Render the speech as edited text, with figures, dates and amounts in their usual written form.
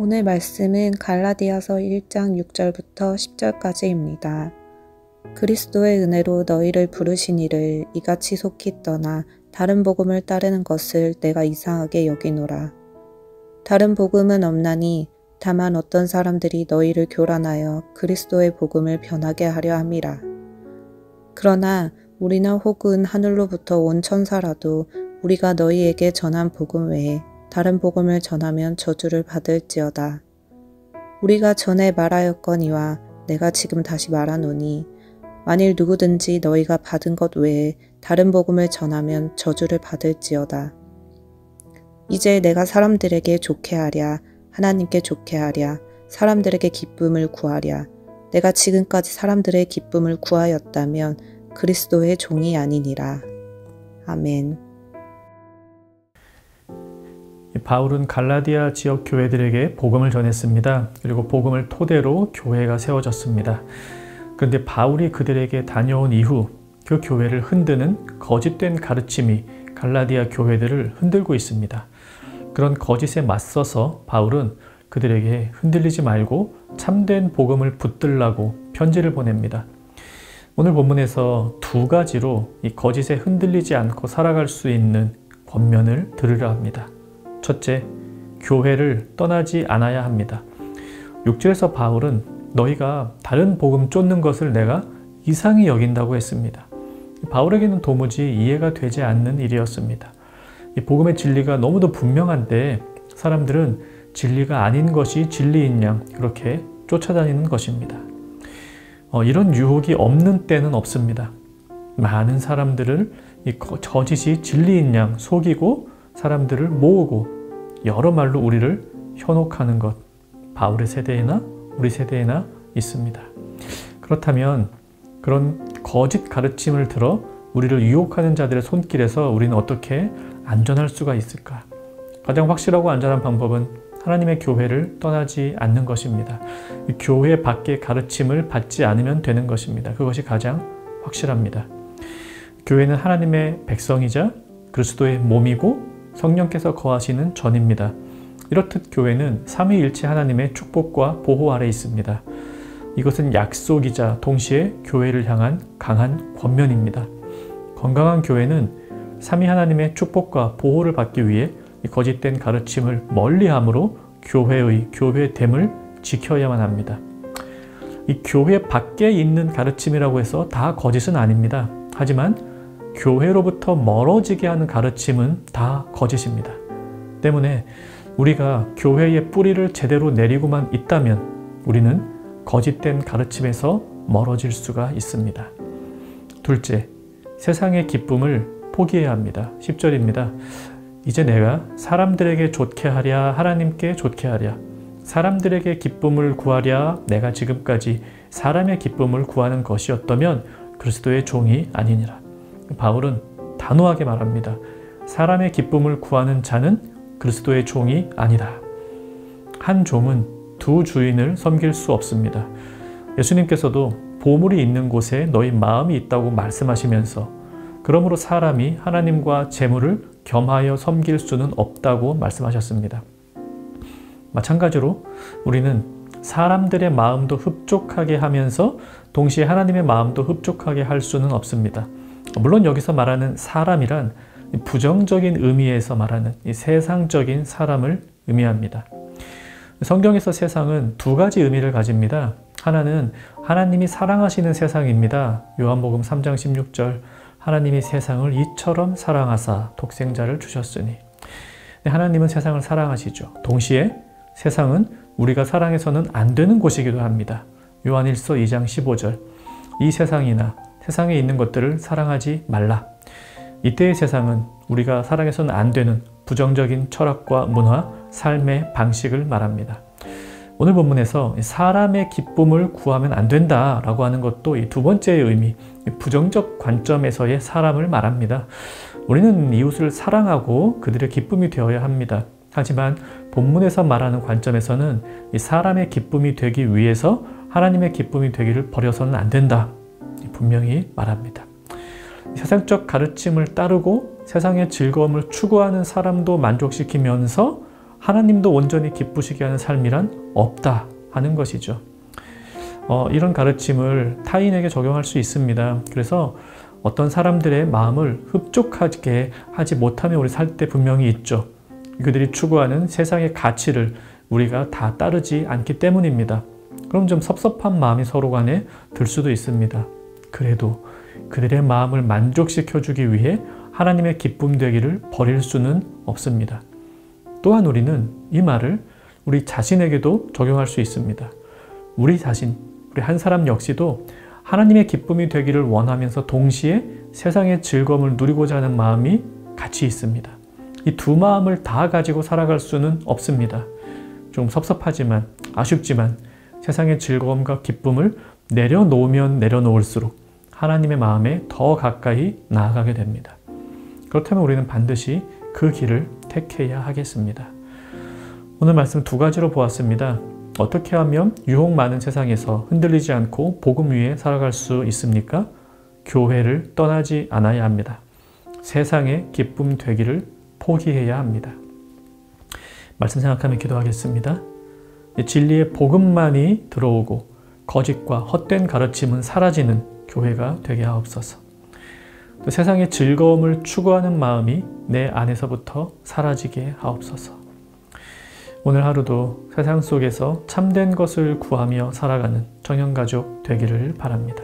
오늘 말씀은 갈라디아서 1장 6절부터 10절까지입니다. 그리스도의 은혜로 너희를 부르시니를 이같이 속히 떠나 다른 복음을 따르는 것을 내가 이상하게 여기노라. 다른 복음은 없나니 다만 어떤 사람들이 너희를 교란하여 그리스도의 복음을 변하게 하려 함이라. 그러나 우리나 혹은 하늘로부터 온 천사라도 우리가 너희에게 전한 복음 외에 다른 복음을 전하면 저주를 받을지어다. 우리가 전에 말하였거니와 내가 지금 다시 말하노니 만일 누구든지 너희가 받은 것 외에 다른 복음을 전하면 저주를 받을지어다. 이제 내가 사람들에게 좋게 하랴, 하나님께 좋게 하랴, 사람들에게 기쁨을 구하랴. 내가 지금까지 사람들의 기쁨을 구하였다면 그리스도의 종이 아니니라. 아멘. 바울은 갈라디아 지역 교회들에게 복음을 전했습니다. 그리고 복음을 토대로 교회가 세워졌습니다. 그런데 바울이 그들에게 다녀온 이후 그 교회를 흔드는 거짓된 가르침이 갈라디아 교회들을 흔들고 있습니다. 그런 거짓에 맞서서 바울은 그들에게 흔들리지 말고 참된 복음을 붙들라고 편지를 보냅니다. 오늘 본문에서 두 가지로 이 거짓에 흔들리지 않고 살아갈 수 있는 권면을 들으려 합니다. 첫째, 교회를 떠나지 않아야 합니다. 6절에서 바울은 너희가 다른 복음 쫓는 것을 내가 이상히 여긴다고 했습니다. 바울에게는 도무지 이해가 되지 않는 일이었습니다. 이 복음의 진리가 너무도 분명한데 사람들은 진리가 아닌 것이 진리인 양 그렇게 쫓아다니는 것입니다. 이런 유혹이 없는 때는 없습니다. 많은 사람들을 이 거짓이 진리인 양 속이고 사람들을 모으고 여러 말로 우리를 현혹하는 것, 바울의 세대에나 우리 세대에나 있습니다. 그렇다면 그런 거짓 가르침을 들어 우리를 유혹하는 자들의 손길에서 우리는 어떻게 안전할 수가 있을까? 가장 확실하고 안전한 방법은 하나님의 교회를 떠나지 않는 것입니다. 교회 밖의 가르침을 받지 않으면 되는 것입니다. 그것이 가장 확실합니다. 교회는 하나님의 백성이자 그리스도의 몸이고 성령께서 거하시는 전입니다. 이렇듯 교회는 삼위일체 하나님의 축복과 보호 아래 있습니다. 이것은 약속이자 동시에 교회를 향한 강한 권면입니다. 건강한 교회는 삼위 하나님의 축복과 보호를 받기 위해 거짓된 가르침을 멀리함으로 교회됨을 지켜야만 합니다. 이 교회 밖에 있는 가르침이라고 해서 다 거짓은 아닙니다. 하지만 교회로부터 멀어지게 하는 가르침은 다 거짓입니다. 때문에 우리가 교회의 뿌리를 제대로 내리고만 있다면 우리는 거짓된 가르침에서 멀어질 수가 있습니다. 둘째, 세상의 기쁨을 포기해야 합니다. 10절입니다. 이제 내가 사람들에게 좋게 하랴 하나님께 좋게 하랴 사람들에게 기쁨을 구하랴 내가 지금까지 사람의 기쁨을 구하는 것이었다면 그리스도의 종이 아니니라. 바울은 단호하게 말합니다. 사람의 기쁨을 구하는 자는 그리스도의 종이 아니다. 한 종은 두 주인을 섬길 수 없습니다. 예수님께서도 보물이 있는 곳에 너희 마음이 있다고 말씀하시면서 그러므로 사람이 하나님과 재물을 겸하여 섬길 수는 없다고 말씀하셨습니다. 마찬가지로 우리는 사람들의 마음도 흡족하게 하면서 동시에 하나님의 마음도 흡족하게 할 수는 없습니다. 물론 여기서 말하는 사람이란 부정적인 의미에서 말하는 이 세상적인 사람을 의미합니다. 성경에서 세상은 두 가지 의미를 가집니다. 하나는 하나님이 사랑하시는 세상입니다. 요한복음 3장 16절 하나님이 세상을 이처럼 사랑하사 독생자를 주셨으니 하나님은 세상을 사랑하시죠. 동시에 세상은 우리가 사랑해서는 안 되는 곳이기도 합니다. 요한일서 2장 15절 이 세상이나 세상에 있는 것들을 사랑하지 말라. 이때의 세상은 우리가 사랑해서는 안 되는 부정적인 철학과 문화, 삶의 방식을 말합니다. 오늘 본문에서 사람의 기쁨을 구하면 안 된다라고 하는 것도 이 두 번째의 의미, 부정적 관점에서의 사람을 말합니다. 우리는 이웃을 사랑하고 그들의 기쁨이 되어야 합니다. 하지만 본문에서 말하는 관점에서는 이 사람의 기쁨이 되기 위해서 하나님의 기쁨이 되기를 버려서는 안 된다. 분명히 말합니다. 세상적 가르침을 따르고 세상의 즐거움을 추구하는 사람도 만족시키면서 하나님도 온전히 기쁘시게 하는 삶이란 없다 하는 것이죠. 이런 가르침을 타인에게 적용할 수 있습니다. 그래서 어떤 사람들의 마음을 흡족하게 하지 못하며 우리 살 때 분명히 있죠. 그들이 추구하는 세상의 가치를 우리가 다 따르지 않기 때문입니다. 그럼 좀 섭섭한 마음이 서로 간에 들 수도 있습니다. 그래도 그들의 마음을 만족시켜주기 위해 하나님의 기쁨 되기를 버릴 수는 없습니다. 또한 우리는 이 말을 우리 자신에게도 적용할 수 있습니다. 우리 자신, 우리 한 사람 역시도 하나님의 기쁨이 되기를 원하면서 동시에 세상의 즐거움을 누리고자 하는 마음이 같이 있습니다. 이 두 마음을 다 가지고 살아갈 수는 없습니다. 좀 섭섭하지만 아쉽지만 세상의 즐거움과 기쁨을 내려놓으면 내려놓을수록 하나님의 마음에 더 가까이 나아가게 됩니다. 그렇다면 우리는 반드시 그 길을 택해야 하겠습니다. 오늘 말씀 두 가지로 보았습니다. 어떻게 하면 유혹 많은 세상에서 흔들리지 않고 복음 위에 살아갈 수 있습니까? 교회를 떠나지 않아야 합니다. 세상의 기쁨 되기를 포기해야 합니다. 말씀 생각하며 기도하겠습니다. 진리의 복음만이 들어오고 거짓과 헛된 가르침은 사라지는 교회가 되게 하옵소서. 또 세상의 즐거움을 추구하는 마음이 내 안에서부터 사라지게 하옵소서. 오늘 하루도 세상 속에서 참된 것을 구하며 살아가는 청년가족 되기를 바랍니다.